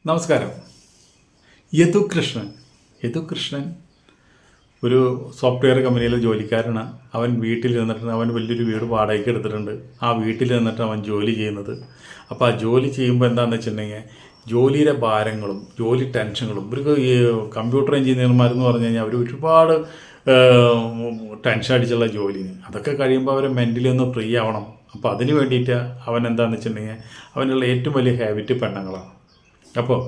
നമസ്കാരം. യദുകൃഷ്ണൻ ഒരു സോഫ്റ്റ്വെയർ കമ്പനിയിലെ ജോലിക്കാരനാണ്. അവൻ വീട്ടിൽ നിന്നിട്ട് അവൻ വലിയൊരു വീട് വാടകയ്ക്ക് എടുത്തിട്ടുണ്ട്. ആ വീട്ടിൽ നിന്നിട്ട് അവൻ ജോലി ചെയ്യുന്നത്. അപ്പോൾ ആ ജോലി ചെയ്യുമ്പോൾ എന്താണെന്ന് വെച്ചിട്ടുണ്ടെങ്കിൽ ജോലിയുടെ ഭാരങ്ങളും ജോലി ടെൻഷനുകളും ഈ കമ്പ്യൂട്ടർ എഞ്ചിനീയർമാരെന്ന് പറഞ്ഞു കഴിഞ്ഞാൽ അവർ ഒരുപാട് ടെൻഷൻ അടിച്ചുള്ള ജോലിന് അതൊക്കെ കഴിയുമ്പോൾ അവർ മെൻ്റലി ഒന്ന് ഫ്രീ ആവണം. അപ്പോൾ അതിന് വേണ്ടിയിട്ട് അവൻ എന്താണെന്ന് വെച്ചിട്ടുണ്ടെങ്കിൽ അവനുള്ള ഏറ്റവും വലിയ ഹാബിറ്റ് പെണ്ണുങ്ങളാണ്. അപ്പോൾ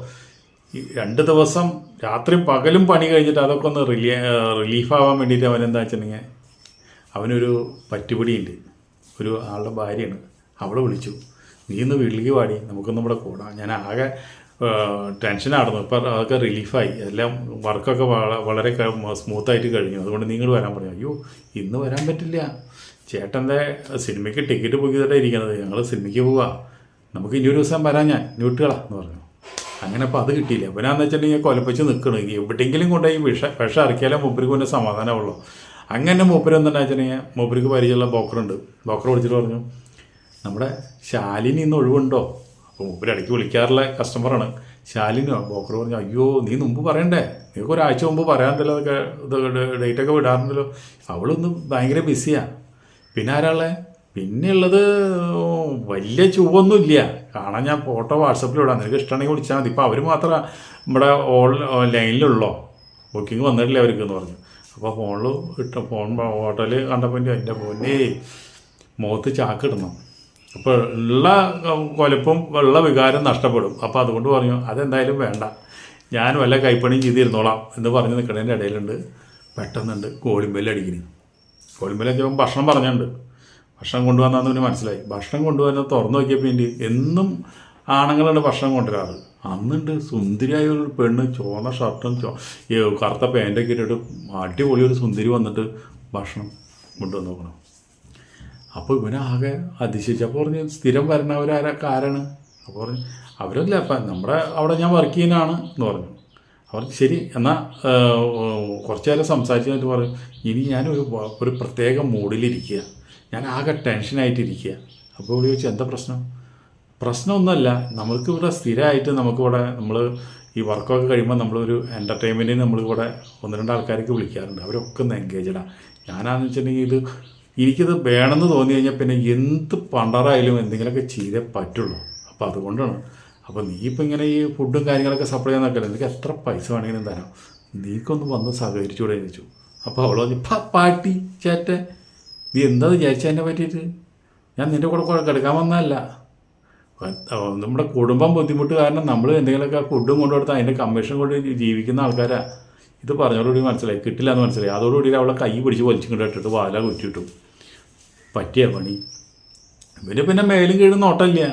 ഈ 2 ദിവസം രാത്രിയും പകലും പണി കഴിഞ്ഞിട്ട് അതൊക്കെ ഒന്ന് റിലീഫാവാൻ വേണ്ടിയിട്ട് അവൻ എന്താ വെച്ചിട്ടുണ്ടെങ്കിൽ അവനൊരു പറ്റുപിടിയുണ്ട്. ഒരു ആളുടെ ഭാര്യയാണ്. അവളെ വിളിച്ചു, നീ ഇന്ന് വീട്ടിലേക്ക് വാടി, നമുക്കൊന്നും ഇവിടെ കൂടാം. ഞാൻ ആകെ ടെൻഷനായിരുന്നു. ഇപ്പം അതൊക്കെ റിലീഫായി, എല്ലാം വർക്കൊക്കെ വളരെ സ്മൂത്തായിട്ട് കഴിഞ്ഞു. അതുകൊണ്ട് നിങ്ങൾ വരാൻ പറഞ്ഞു. അയ്യോ, ഇന്ന് വരാൻ പറ്റില്ല, ചേട്ടൻ്റെ സിനിമയ്ക്ക് ടിക്കറ്റ് ബുക്ക് ചെയ്തിട്ടാണ് ഇരിക്കുന്നത്, ഞങ്ങൾ സിനിമയ്ക്ക് പോവാം, നമുക്ക് ഇനി ഒരു ദിവസം വരാം, ഞാൻ ന്യൂട്ടുകളാ എന്ന് പറഞ്ഞു. അങ്ങനെ അപ്പോൾ അത് കിട്ടിയില്ല. അവനാന്ന് വെച്ചിട്ടുണ്ടെങ്കിൽ കൊലപ്പിച്ച് നിൽക്കണം, എവിടെയെങ്കിലും കൊണ്ടുപോയി വിഷം ഇറക്കിയാലേ മൂപ്പർക്ക് പിന്നെ സമാധാനമുള്ളൂ. അങ്ങനെ മൂപ്പര് എന്താ വെച്ചിട്ടുണ്ടെങ്കിൽ മൂപ്പർക്ക് പരിചയമുള്ള ബോക്കറുണ്ട്. ബോക്കർ വിളിച്ചിട്ട് പറഞ്ഞു, നമ്മുടെ ശാലിനി ഇന്ന് ഒഴിവുണ്ടോ? അപ്പോൾ മൂപ്പര് ഇടയ്ക്ക് വിളിക്കാറുള്ള കസ്റ്റമറാണ്. ശാലിനോ? ബോക്കർ പറഞ്ഞു, അയ്യോ നീ മുമ്പ് പറയണ്ടേ, നിങ്ങൾക്ക് ഒരാഴ്ച മുമ്പ് പറയാറുണ്ടല്ലോ, അതൊക്കെ ഡേറ്റൊക്കെ വിടാറുണ്ടല്ലോ. അവളൊന്ന് ഭയങ്കര ബിസിയാണ്. പിന്നെ ആരാളെ? പിന്നെ ഉള്ളത് വലിയ ചുവൊന്നുമില്ല കാണാൻ. ഞാൻ ഫോട്ടോ വാട്സപ്പിൽ വിടാം, നിനക്ക് ഇഷ്ടമാണെങ്കിൽ വിളിച്ചാൽ മതി. ഇപ്പോൾ അവർ മാത്രമേ നമ്മുടെ ലൈനിലുള്ളോ, ബുക്കിംഗ് വന്നിട്ടില്ല അവർക്ക് എന്ന് പറഞ്ഞു. അപ്പോൾ ഫോൺ ഹോട്ടൽ കണ്ടപ്പോൾ എൻ്റെ പൊന്നേ മുഖത്ത് ചാക്കിടണം. അപ്പോൾ ഉള്ള കൊലപ്പും ഉള്ള വികാരം നഷ്ടപ്പെടും. അപ്പോൾ അതുകൊണ്ട് പറഞ്ഞു അതെന്തായാലും വേണ്ട, ഞാൻ വല്ല കൈപ്പണിയും ചെയ്തിരുന്നോളാം എന്ന് പറഞ്ഞ് നിൽക്കണതിൻ്റെ ഇടയിലുണ്ട് പെട്ടെന്നുണ്ട് കോളിമ്പെല്ലടിക്കുന്നു. കോളിമ്പെല്ലടിച്ചപ്പോൾ ഭക്ഷണം പറഞ്ഞിട്ടുണ്ട്. ഭക്ഷണം കൊണ്ടുവന്നാന്ന് പിന്നെ മനസ്സിലായി. ഭക്ഷണം കൊണ്ടുവന്നത് തുറന്നു നോക്കിയപ്പോൾ എൻ്റെ എന്നും ആണുങ്ങളാണ് ഭക്ഷണം കൊണ്ടുവരാറ്. അന്നുണ്ട് സുന്ദരിയായ ഒരു പെണ്ണ്, ചുവന്ന ഷർട്ടും കറുത്ത പാൻറ്റൊക്കെ ഇട്ടിട്ട് അടിപൊളി ഒരു സുന്ദരി വന്നിട്ട് ഭക്ഷണം കൊണ്ടുവന്ന് നോക്കണം. അപ്പോൾ ഇവനാകെ അതിശയിച്ചപ്പോൾ പറഞ്ഞു, സ്ഥിരം വരുന്നവരാരൊക്കെ ആരാണ്? അപ്പോൾ പറഞ്ഞു അവരല്ല, അപ്പം നമ്മുടെ അവിടെ ഞാൻ വർക്ക് ചെയ്യുന്നതാണ് എന്ന് പറഞ്ഞു. അവർ ശരി എന്നാൽ കുറച്ച് നേരം സംസാരിച്ച് എന്നിട്ട് പറഞ്ഞു, ഇനി ഞാനൊരു പ്രത്യേക മൂഡിലിരിക്കുക, ഞാൻ ആകെ ടെൻഷനായിട്ടിരിക്കുക. അപ്പോൾ ഇവിടെ ചോദിച്ചു, എന്താ പ്രശ്നം? പ്രശ്നമൊന്നുമല്ല, നമ്മൾക്ക് ഇവിടെ സ്ഥിരമായിട്ട് നമുക്കിവിടെ നമ്മൾ ഈ വർക്കൊക്കെ കഴിയുമ്പോൾ നമ്മളൊരു എൻ്റർടൈൻമെൻറ്റിന് നമ്മളിവിടെ 1-2 ആൾക്കാർക്ക് വിളിക്കാറുണ്ട്. അവരൊക്കെ ഒന്ന് എൻഗേജഡാണ്. ഞാനാണെന്ന് വെച്ചിട്ടുണ്ടെങ്കിൽ എനിക്കിത് വേണമെന്ന് തോന്നി കഴിഞ്ഞാൽ പിന്നെ എന്ത് പണ്ടറായാലും എന്തെങ്കിലുമൊക്കെ ചെയ്തേ പറ്റുള്ളൂ. അപ്പോൾ അതുകൊണ്ടാണ്. അപ്പോൾ നീ ഇപ്പോൾ ഇങ്ങനെ ഈ ഫുഡും കാര്യങ്ങളൊക്കെ സപ്ലൈ ചെയ്യാൻ നോക്കില്ല, നിനക്ക് എത്ര പൈസ വേണമെങ്കിലും തരാം, നീക്കൊന്ന് വന്ന് സഹകരിച്ചുകൂടെ ചോദിച്ചു. അപ്പോൾ അവൾ പറഞ്ഞു, പാട്ടി ചേട്ടൻ നീ എന്താ വിചാരിച്ചാൽ എന്നെ പറ്റിയിട്ട്, ഞാൻ നിൻ്റെ കൂടെ കിടക്കാൻ വന്നതല്ല. നമ്മുടെ കുടുംബം ബുദ്ധിമുട്ട് കാരണം നമ്മൾ എന്തെങ്കിലുമൊക്കെ ഫുഡും കൊണ്ടുകൊടുത്താൽ അതിൻ്റെ കമ്മീഷൻ കൊണ്ട് ജീവിക്കുന്ന ആൾക്കാരാണ്. ഇത് പറഞ്ഞതോടുകൂടി മനസ്സിലായി, കിട്ടില്ല എന്ന് മനസ്സിലായി. അതോടുകൂടി അവളെ കൈ പിടിച്ച് വലിച്ചു കൊണ്ടിട്ടിട്ട് വാല കുറ്റിട്ടു. പറ്റിയ പണി. പിന്നെ മേലും കീഴും നോട്ടമില്ല.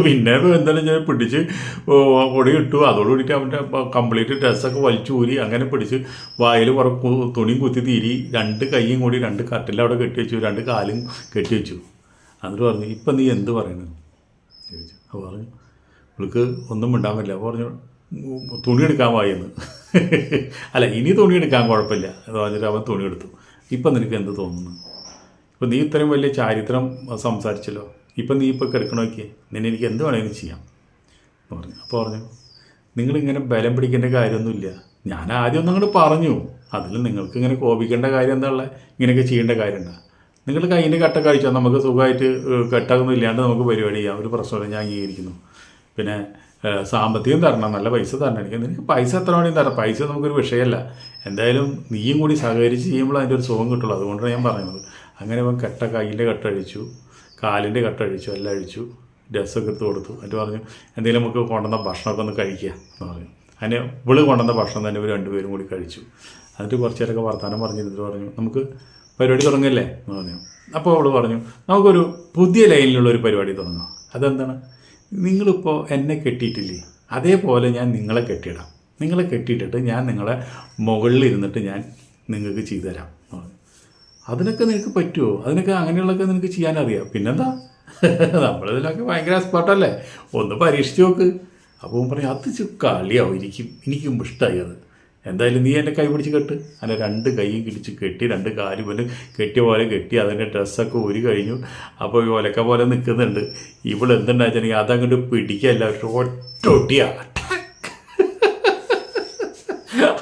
പിന്നെ എന്തായാലും ഞാൻ പിടിച്ച് പൊടി ഇട്ടു. അതോടുകൂടിയിട്ട് അവൻ്റെ കംപ്ലീറ്റ് ഡ്രസ്സൊക്കെ വലിച്ചു ഊരി അങ്ങനെ പിടിച്ച് വായിൽ കുറേ തുണിയും കുത്തി തീരി 2 കൈയും കൂടി 2 കട്ടിലവിടെ കെട്ടി വെച്ചു, 2 കാലും കെട്ടി വെച്ചു. എന്നിട്ട് പറഞ്ഞു, ഇപ്പം നീ എന്ത് പറയണു ചോദിച്ചു. അപ്പോൾ പറഞ്ഞു, ഇവൾക്ക് ഒന്നും മിണ്ടാൻ പറ്റില്ല. അപ്പോൾ പറഞ്ഞു, തുണി എടുക്കാൻ വായെന്ന്. അല്ല, ഇനി തുണി എടുക്കാൻ കുഴപ്പമില്ല എന്ന് പറഞ്ഞിട്ട് അവൻ തുണി എടുത്തു. ഇപ്പം നിനക്ക് എന്ത് തോന്നുന്നു? ഇപ്പം നീ ഇത്രയും വലിയ ചാരിത്രം സംസാരിച്ചല്ലോ, ഇപ്പം നീ ഇപ്പോൾ കിടക്കണമൊക്കെ നിന്നെ എനിക്ക് എന്ത് വേണമെങ്കിലും ചെയ്യാം എന്ന് പറഞ്ഞു. അപ്പോൾ പറഞ്ഞു, നിങ്ങളിങ്ങനെ ബലം പിടിക്കേണ്ട കാര്യമൊന്നുമില്ല, ഞാൻ ആദ്യം ഒന്നും അങ്ങോട്ട് പറഞ്ഞു, അതിൽ നിങ്ങൾക്ക് ഇങ്ങനെ കോപിക്കേണ്ട കാര്യം എന്താ ഉള്ളത്, ഇങ്ങനെയൊക്കെ ചെയ്യേണ്ട കാര്യമുണ്ടോ? നിങ്ങൾ കയ്യിൻ്റെ കട്ട കഴിച്ചാൽ നമുക്ക് സുഖമായിട്ട് കെട്ടൊന്നും ഇല്ലാണ്ട് നമുക്ക് പരിപാടി ചെയ്യാം, ഒരു പ്രശ്നമില്ല, ഞാൻ അംഗീകരിക്കുന്നു. പിന്നെ സാമ്പത്തികം തരണം, നല്ല പൈസ തരണം, നിനക്ക് പൈസ എത്ര വേണമെങ്കിലും തരാം, പൈസ നമുക്കൊരു വിഷയമല്ല, എന്തായാലും നീയും കൂടി സഹകരിച്ച് ചെയ്യുമ്പോൾ അതിൻ്റെ ഒരു സുഖം കിട്ടുള്ളൂ, അതുകൊണ്ടാണ് ഞാൻ പറയുന്നത്. അങ്ങനെ അവൻ കയ്യിൻ്റെ കെട്ടഴിച്ചു, കാലിൻ്റെ കെട്ടഴിച്ചു, എല്ലാം അഴിച്ചു, ഡ്രസ്സൊക്കെ എടുത്ത് കൊടുത്തു. എന്നിട്ട് പറഞ്ഞു, എന്തെങ്കിലും നമുക്ക് കൊണ്ടുവന്ന ഭക്ഷണമൊക്കെ ഒന്ന് കഴിക്കുക എന്ന് പറഞ്ഞു. അതിന് ഇവള് കൊണ്ടുവന്ന ഭക്ഷണം തന്നെ ഇവർ 2 പേരും കൂടി കഴിച്ചു. എന്നിട്ട് കുറച്ച് നേരമൊക്കെ വർത്തമാനം പറഞ്ഞിട്ട് പറഞ്ഞു, നമുക്ക് പരിപാടി തുടങ്ങില്ലേ എന്ന് പറഞ്ഞു. അപ്പോൾ അവൾ പറഞ്ഞു, നമുക്കൊരു പുതിയ ലൈനിലുള്ളൊരു പരിപാടി തുടങ്ങാം. അതെന്താണ്? നിങ്ങളിപ്പോൾ എന്നെ കെട്ടിയിട്ടില്ലേ, അതേപോലെ ഞാൻ നിങ്ങളെ കെട്ടിയിടാം, നിങ്ങളെ കെട്ടിയിട്ടിട്ട് ഞാൻ നിങ്ങളെ മുകളിൽ ഇരുന്നിട്ട് ഞാൻ നിങ്ങൾക്ക് ചെയ്തു തരാം എന്ന് പറഞ്ഞു. അതിനൊക്കെ നിനക്ക് പറ്റുമോ? അതിനൊക്കെ അങ്ങനെയുള്ളതൊക്കെ നിനക്ക് ചെയ്യാനറിയാം, പിന്നെന്താ, നമ്മളിതിലൊക്കെ ഭയങ്കര എക്സ്പേർട്ടല്ലേ, ഒന്ന് പരീക്ഷിച്ച് നോക്ക്. അപ്പോൾ പറയും, അത് കളിയാവും, എനിക്കും ഇഷ്ടമായി അത്. എന്തായാലും നീ എൻ്റെ കൈ പിടിച്ച് കെട്ട്. അങ്ങനെ 2 കൈയും പിടിച്ച് കെട്ടി, 2 കാലും പിന്നെ കെട്ടിയ പോലെ കെട്ടി. അതിൻ്റെ ഡ്രസ്സൊക്കെ ഊരി കഴിഞ്ഞു. അപ്പോൾ ഈ ഒലക്ക പോലെ നിൽക്കുന്നുണ്ട്. ഇവിടെ എന്തുണ്ടായിട്ടുണ്ടെങ്കിൽ അതങ്ങോട്ട് പിടിക്കല്ല, ഒറ്റ ഒട്ടിയാ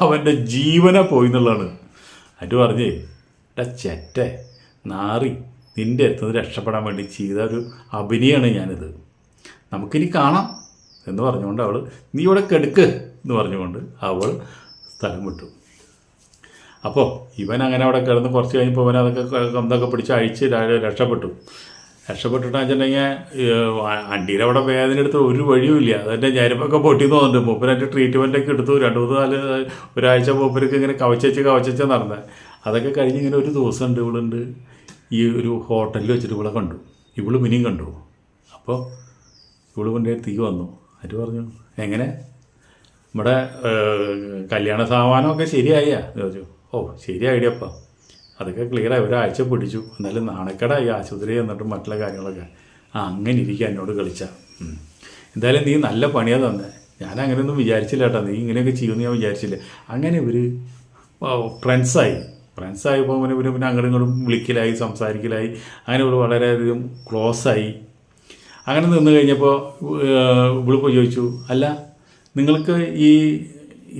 അവൻ്റെ ജീവനെ പോയി എന്നുള്ളതാണ്. എന്നിട്ട് പറഞ്ഞേ, എടാ ചെറ്റ നാറി, നിൻ്റെ അടുത്ത് രക്ഷപ്പെടാൻ വേണ്ടി ചെയ്ത ഒരു അഭിനയമാണ് ഞാനിത്, നമുക്കിനി കാണാം എന്ന് പറഞ്ഞുകൊണ്ട് അവൾ നീ ഇവിടെ കെടുക്ക് എന്ന് പറഞ്ഞുകൊണ്ട് അവൾ സ്ഥലം വിട്ടു. അപ്പോൾ ഇവൻ അങ്ങനെ അവിടെ കിടന്ന് കുറച്ച് കഴിഞ്ഞപ്പോൾ അവൻ അതൊക്കെ പിടിച്ച് അഴിച്ച് രക്ഷപ്പെട്ടിട്ടാന്ന് വെച്ചിട്ടുണ്ടെങ്കിൽ അണ്ടിയുടെ അവിടെ വേദന എടുത്ത് ഒരു വഴിയുമില്ല. അതെൻ്റെ ഞരമ്പൊക്കെ പൊട്ടിന്ന് തോന്നുന്നുണ്ട്. മൂപ്പരായിട്ട് ട്രീറ്റ്മെൻറ്റൊക്കെ എടുത്തു. 2-3 ഒരാഴ്ച മൂപ്പർക്ക് ഇങ്ങനെ കവച്ച നടന്നത്. അതൊക്കെ കഴിഞ്ഞ് ഇങ്ങനെ ഒരു ദിവസം ഉണ്ട് ഇവളുണ്ട് ഈ ഒരു ഹോട്ടലിൽ വെച്ചിട്ട് ഇവളെ കണ്ടു. ഇവള് പിന്നെയും കണ്ടു. അപ്പോൾ ഇവള് കൊണ്ടേ തീ വന്നു. അത് പറഞ്ഞു, എങ്ങനെ നമ്മുടെ കല്യാണ സാമാനമൊക്കെ ശരിയായ ചോദിച്ചു. ഓ ശരിയായിടിയപ്പം, അതൊക്കെ ക്ലിയറായി, ഒരാഴ്ച പിടിച്ചു, എന്നാലും നാണക്കേടായി ആശുപത്രി എന്നിട്ട് മറ്റുള്ള കാര്യങ്ങളൊക്കെ. അങ്ങനെ ഇരിക്കുക എന്നോട് കളിച്ച. എന്തായാലും നീ നല്ല പണിയാണ് തന്നെ, ഞാൻ അങ്ങനെയൊന്നും വിചാരിച്ചില്ല കേട്ടോ, നീ ഇങ്ങനെയൊക്കെ ചെയ്യുമെന്ന് ഞാൻ വിചാരിച്ചില്ല. അങ്ങനെ ഇവർ ഫ്രണ്ട്സായപ്പോൾ പിന്നെ അങ്ങോട്ടും ഇങ്ങോട്ടും വിളിക്കലായി, സംസാരിക്കലായി. അങ്ങനെ ഇവർ വളരെയധികം ക്ലോസായി. അങ്ങനെ നിന്ന് കഴിഞ്ഞപ്പോൾ ഇവളിപ്പോൾ ചോദിച്ചു, അല്ല നിങ്ങൾക്ക് ഈ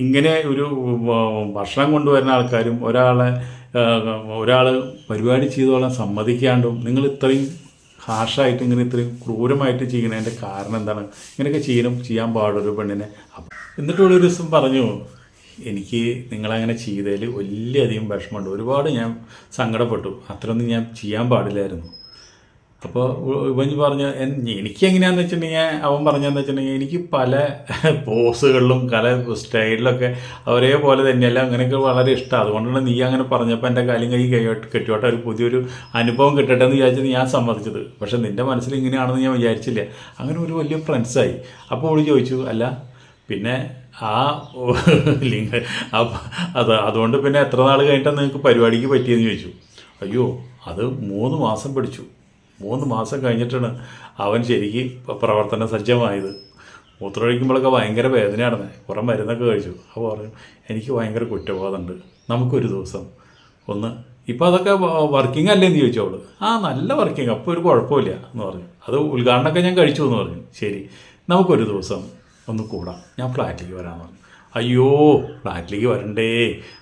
ഇങ്ങനെ ഒരു ഭക്ഷണം കൊണ്ടുവരുന്ന ആൾക്കാരും ഒരാൾ പരിപാടി ചെയ്തോളാൻ സമ്മതിക്കാണ്ടും നിങ്ങൾ ഇത്രയും ഹാർഷായിട്ട് ഇങ്ങനെ ഇത്രയും ക്രൂരമായിട്ട് ചെയ്യണതിൻ്റെ കാരണം എന്താണ്? ഇങ്ങനെയൊക്കെ ചെയ്യാൻ പാടൊരു പെണ്ണിനെ. എന്നിട്ട് ഒരു ദിവസം പറഞ്ഞു, എനിക്ക് നിങ്ങളങ്ങനെ ചെയ്തതിൽ വലിയധികം വിഷമമുണ്ട്, ഒരുപാട് ഞാൻ സങ്കടപ്പെട്ടു, അത്രയൊന്നും ഞാൻ ചെയ്യാൻ പാടില്ലായിരുന്നു. അപ്പോൾ ഇവൻ പറഞ്ഞ എനിക്കെങ്ങനെയാണെന്ന് വെച്ചിട്ടുണ്ടെങ്കിൽ അവൻ പറഞ്ഞതെന്ന് വെച്ചിട്ടുണ്ടെങ്കിൽ എനിക്ക് പല പോസുകളിലും സ്റ്റൈലിലൊക്കെ ഒരേപോലെ തന്നെയല്ല, അങ്ങനെയൊക്കെ വളരെ ഇഷ്ടമാണ്. അതുകൊണ്ടാണ് നീ അങ്ങനെ പറഞ്ഞപ്പോൾ എൻ്റെ കാലും കൈ കെട്ടിയോട്ടെ ഒരു പുതിയൊരു അനുഭവം കിട്ടട്ടെ എന്ന് വിചാരിച്ചത് ഞാൻ സമ്മതിച്ചത്. പക്ഷേ നിൻ്റെ മനസ്സിൽ ഇങ്ങനെയാണെന്ന് ഞാൻ വിചാരിച്ചില്ല. അങ്ങനെ ഒരു വലിയ ഫ്രണ്ട്സായി. അപ്പോൾ അവൾ ചോദിച്ചു, അല്ല പിന്നെ ആ അതുകൊണ്ട് പിന്നെ എത്ര നാൾ കഴിഞ്ഞിട്ടാണ് നിങ്ങൾക്ക് പരിപാടിക്ക് പറ്റിയെന്ന് ചോദിച്ചു. അയ്യോ അത് 3 മാസം പിടിച്ചു. 3 മാസം കഴിഞ്ഞിട്ടാണ് അവൻ ശരിക്കും പ്രവർത്തന സജ്ജമായത്. മൂത്രമൊഴിക്കുമ്പോഴൊക്കെ ഭയങ്കര വേദനയാണ്. കുറേ മരുന്നൊക്കെ കഴിച്ചു. അപ്പോൾ പറഞ്ഞു, എനിക്ക് ഭയങ്കര കുറ്റബോധമുണ്ട്, നമുക്കൊരു ദിവസം ഇപ്പോൾ അതൊക്കെ വർക്കിംഗ് അല്ലേ എന്ന് ചോദിച്ചു അവൾ. നല്ല വർക്കിംഗ്, അപ്പോൾ ഒരു കുഴപ്പമില്ല എന്ന് പറഞ്ഞു. അത് ഉദ്ഘാടനമൊക്കെ ഞാൻ കഴിച്ചു എന്ന് പറഞ്ഞു. ശരി, നമുക്കൊരു ദിവസം ഒന്ന് കൂടാം, ഞാൻ ഫ്ലാറ്റിലേക്ക് വരാമെന്ന് പറഞ്ഞു. അയ്യോ ഫ്ലാറ്റിലേക്ക് വരണ്ടേ,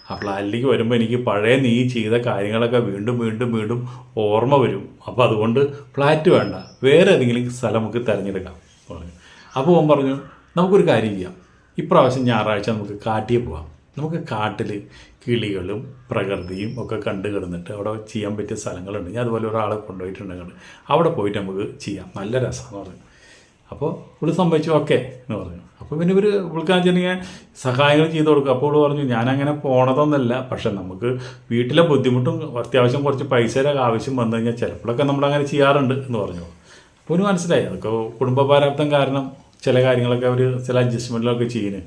ആ ഫ്ലാറ്റിലേക്ക് വരുമ്പോൾ എനിക്ക് പഴയ നീ ചെയ്ത കാര്യങ്ങളൊക്കെ വീണ്ടും ഓർമ്മ വരും. അപ്പോൾ അതുകൊണ്ട് ഫ്ലാറ്റ് വേണ്ട, വേറെ ഏതെങ്കിലും സ്ഥലം നമുക്ക് തിരഞ്ഞെടുക്കാം പറഞ്ഞു. അപ്പോൾ അവൻ പറഞ്ഞു, നമുക്കൊരു കാര്യം ചെയ്യാം, ഇപ്രാവശ്യം ഞായറാഴ്ച നമുക്ക് കാട്ടിൽ പോവാം. നമുക്ക് കാട്ടിൽ കിളികളും പ്രകൃതിയും ഒക്കെ കണ്ടു കിടന്നിട്ട് അവിടെ ചെയ്യാൻ പറ്റിയ സ്ഥലങ്ങളുണ്ട്. ഞാൻ അതുപോലെ ഒരാളെ കൊണ്ടുപോയിട്ടുണ്ടെങ്കിൽ അവിടെ പോയിട്ട് നമുക്ക് ചെയ്യാം, നല്ല രസമെന്ന് പറഞ്ഞു. അപ്പോൾ ഇവള് സമ്മതിച്ചു, ഓക്കെ എന്ന് പറഞ്ഞു. അപ്പോൾ പിന്നെ ഇവൾക്കാന്ന് വെച്ചിട്ടുണ്ടെങ്കിൽ സഹായങ്ങൾ ചെയ്ത് കൊടുക്കും. അപ്പോൾ ഇവള് പറഞ്ഞു, ഞാനങ്ങനെ പോണതൊന്നുമല്ല, പക്ഷെ നമുക്ക് വീട്ടിലെ ബുദ്ധിമുട്ടും അത്യാവശ്യം കുറച്ച് പൈസയുടെ ആവശ്യം വന്നു കഴിഞ്ഞാൽ ചിലപ്പോഴൊക്കെ നമ്മളങ്ങനെ ചെയ്യാറുണ്ട് എന്ന് പറഞ്ഞു. അപ്പോൾ ഒരു മനസ്സിലായി, അതൊക്കെ കുടുംബ പ്രാരാബ്ധം കാരണം ചില കാര്യങ്ങളൊക്കെ അവർ ചില അഡ്ജസ്റ്റ്മെൻറ്റിലൊക്കെ ചെയ്യുന്നു.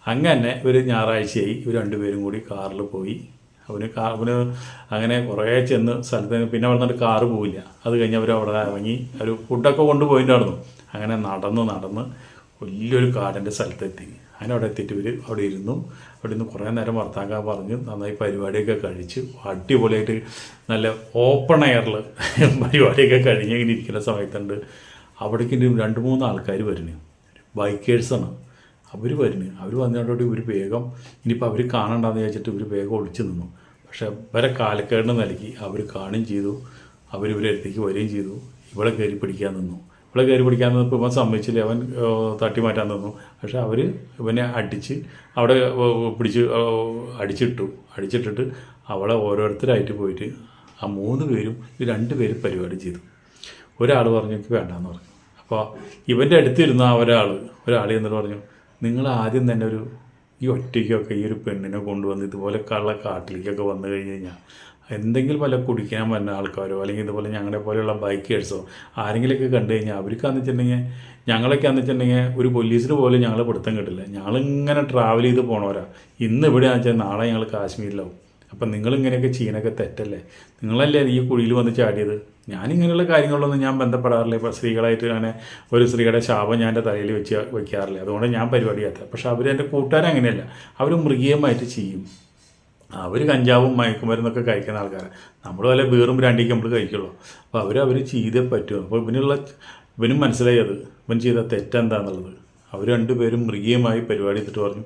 അങ്ങനെ ഒരു ഞായറാഴ്ചയായി ഇവർ രണ്ടുപേരും കൂടി കാറിൽ പോയി. അവന് അങ്ങനെ കുറേ ചെന്ന് സ്ഥലത്ത് പിന്നെ അവിടെ നിന്നിട്ട് കാറ് പോവില്ല. അത് കഴിഞ്ഞ് അവർ അവിടെ ഇറങ്ങി ഒരു ഫുഡൊക്കെ കൊണ്ടുപോയിട്ടുണ്ടായിരുന്നു. അങ്ങനെ നടന്ന് വലിയൊരു കാടിൻ്റെ സ്ഥലത്തെത്തി. അങ്ങനെ അവിടെ എത്തിയിട്ട് ഇവർ അവിടെ നിന്ന് കുറേ നേരം വർത്താക്കാൻ പറഞ്ഞു. നന്നായി പരിപാടിയൊക്കെ കഴിച്ച് അടിപൊളിയായിട്ട് നല്ല ഓപ്പൺ എയറിൽ പരിപാടിയൊക്കെ കഴിഞ്ഞ് ഇങ്ങനെ ഇരിക്കുന്ന സമയത്തുണ്ട് അവിടേക്ക് 2-3 ആൾക്കാർ വരുന്നു. ബൈക്കേഴ്സാണ് അവർ വരുന്നു. അവർ വന്നതോടെ ഇവർ വേഗം ഇനിയിപ്പോൾ അവർ കാണണ്ടെന്ന് വിചാരിച്ചിട്ട് ഇവർ വേഗം ഒളിച്ചു നിന്നു. പക്ഷേ ഇവരെ കാലക്കേടിന് നൽകി അവർ കാണുകയും ചെയ്തു. ഇവരെ അടുത്തേക്ക് വരികയും ചെയ്തു. ഇവളെ കയറി പിടിക്കാൻ നിന്നപ്പോൾ ഇവൻ സമ്മതിച്ചില്ല. അവൻ തട്ടി മാറ്റാൻ നിന്നു. പക്ഷെ അവർ ഇവനെ അവിടെ അടിച്ചിട്ടിട്ട് അവളെ ഓരോരുത്തരായിട്ട് പോയിട്ട് ആ 3 പേരും 2 പേരും പരിപാടി ചെയ്തു. ഒരാൾ പറഞ്ഞു എനിക്ക് വേണ്ടാന്ന് പറഞ്ഞു. അപ്പോൾ ഇവൻ്റെ അടുത്തിരുന്ന ഒരാൾ എന്നിട്ട് പറഞ്ഞു, നിങ്ങൾ ആദ്യം തന്നെ ഈ ഒറ്റയ്ക്കൊക്കെ ഈ ഒരു പെണ്ണിനെ കൊണ്ടുവന്ന് ഇതുപോലെ കാട്ടിലേക്കൊക്കെ വന്നു കഴിഞ്ഞ് കഴിഞ്ഞാൽ എന്തെങ്കിലും വല്ല കുടിക്കാൻ വന്ന ആൾക്കാരോ അല്ലെങ്കിൽ ഇതുപോലെ ഞങ്ങളെ പോലെയുള്ള ബൈക്കേഴ്സോ ആരെങ്കിലുമൊക്കെ കണ്ടു കഴിഞ്ഞാൽ അവർക്കാന്ന് വെച്ചിട്ടുണ്ടെങ്കിൽ ഞങ്ങളൊക്കെയാണെന്ന് വെച്ചിട്ടുണ്ടെങ്കിൽ ഒരു പോലീസിന് പോലും ഞങ്ങളെ പിടുത്തം കിട്ടില്ല. ഞങ്ങളിങ്ങനെ ട്രാവൽ ചെയ്ത് പോണവരാ. ഇന്ന് ഇവിടെയാണെന്ന് വെച്ചാൽ നാളെ ഞങ്ങൾ കാശ്മീരിലാവും. അപ്പം നിങ്ങളിങ്ങനെയൊക്കെ ചെയ്യാനൊക്കെ തെറ്റല്ലേ? നിങ്ങളല്ലേ ഈ കുഴിയിൽ വന്ന് ചാടിയത്? ഞാനിങ്ങനെയുള്ള കാര്യങ്ങളിലൊന്നും ഞാൻ ബന്ധപ്പെടാറില്ല. ഇപ്പോൾ സ്ത്രീകളായിട്ട് അങ്ങനെ ഒരു സ്ത്രീയുടെ ശാപം ഞാൻ എൻ്റെ തലയിൽ വയ്ക്കാറില്ല. അതുകൊണ്ട് ഞാൻ പരിപാടി ചെയ്യാത്ത. പക്ഷെ എൻ്റെ കൂട്ടുകാരങ്ങനെയല്ല. അവർ മൃഗീയമായിട്ട് ചെയ്യും. അവർ കഞ്ചാവും മയക്കുമരുന്നൊക്കെ കഴിക്കുന്ന ആൾക്കാരാണ്. നമ്മൾ വല്ല ബീറും ബ്രാൻഡിക്ക് നമ്മൾ കഴിക്കുള്ളൂ. അപ്പോൾ അവർ ചെയ്തേ പറ്റുമോ? അപ്പോൾ ഇവനും മനസ്സിലായി ഇവൻ ചെയ്ത തെറ്റെന്താണെന്നുള്ളത്. അവർ 2 പേരും മൃഗീയമായി പരിപാടി എടുത്തിട്ട് പറഞ്ഞു,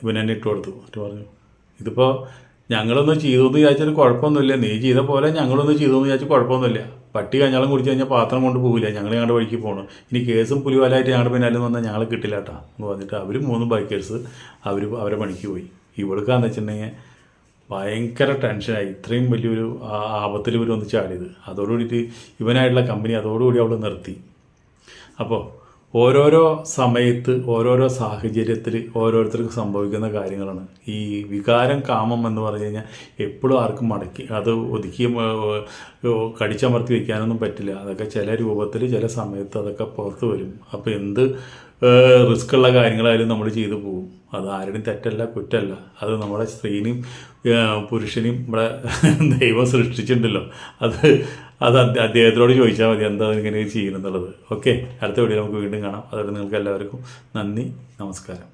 ഇവൻ എന്നെ ഇട്ട് കൊടുത്തു. എന്നിട്ട് പറഞ്ഞു, ഇതിപ്പോൾ ഞങ്ങളൊന്നും ചെയ്തു എന്ന് വിചാരിച്ചാൽ കുഴപ്പമൊന്നുമില്ല, നീ ചെയ്ത പോലെ ഞങ്ങളൊന്നും ചെയ്തു എന്ന് വിചാരിച്ചാൽ കുഴപ്പമൊന്നുമില്ല. പട്ടി കഞ്ഞാളം കുടിച്ച് കഴിഞ്ഞാൽ പാത്രം കൊണ്ട് പോകില്ല, ഞങ്ങൾ ഞങ്ങളുടെ വഴിക്ക് പോകണം. ഇനി കേസും പുലിവാലായിട്ട് ഞങ്ങളുടെ പിന്നാലെ വന്നാൽ ഞങ്ങൾ കിട്ടില്ല കേട്ടോ എന്ന് പറഞ്ഞിട്ട് അവർ 3 ബൈക്കേഴ്സ് അവരെ പണിക്ക് പോയി. ഇവൾക്കാന്ന് വെച്ചിട്ടുണ്ടെങ്കിൽ ഭയങ്കര ടെൻഷനായി. ഇത്രയും വലിയൊരു ആപത്തിൽ ഇവർ വന്ന് ചാടിയത്. അതോടുകൂടിയിട്ട് ഇവനായിട്ടുള്ള കമ്പനി അതോടുകൂടി അവൾ നിർത്തി. അപ്പോൾ ഓരോരോ സമയത്ത് ഓരോരോ സാഹചര്യത്തിൽ ഓരോരുത്തർക്കും സംഭവിക്കുന്ന കാര്യങ്ങളാണ്. ഈ വികാരം കാമം എന്ന് പറഞ്ഞു കഴിഞ്ഞാൽ എപ്പോഴും ആർക്കും മടക്കി അത് ഒതുക്കി കടിച്ചമർത്തി വയ്ക്കാനൊന്നും പറ്റില്ല. അതൊക്കെ ചില രൂപത്തിൽ ചില സമയത്ത് അതൊക്കെ പുറത്ത് വരും. അപ്പോൾ എന്ത് റിസ്ക്കുള്ള കാര്യങ്ങളായാലും നമ്മൾ ചെയ്തു പോകും. അത് ആരുടെയും തെറ്റല്ല, കുറ്റമല്ല. അത് നമ്മുടെ സ്ത്രീനെയും പുരുഷനെയും ഇവിടെ ദൈവം സൃഷ്ടിച്ചിട്ടുണ്ടല്ലോ. അത് അദ്ദേഹത്തിനോട് ചോദിച്ചാൽ മതി എന്താ ഇങ്ങനെ ചെയ്യുന്നുള്ളത്. ഓക്കെ, അടുത്ത വീഡിയോ നമുക്ക് വീണ്ടും കാണാം. അതോടെ നിങ്ങൾക്ക് എല്ലാവർക്കും നന്ദി, നമസ്കാരം.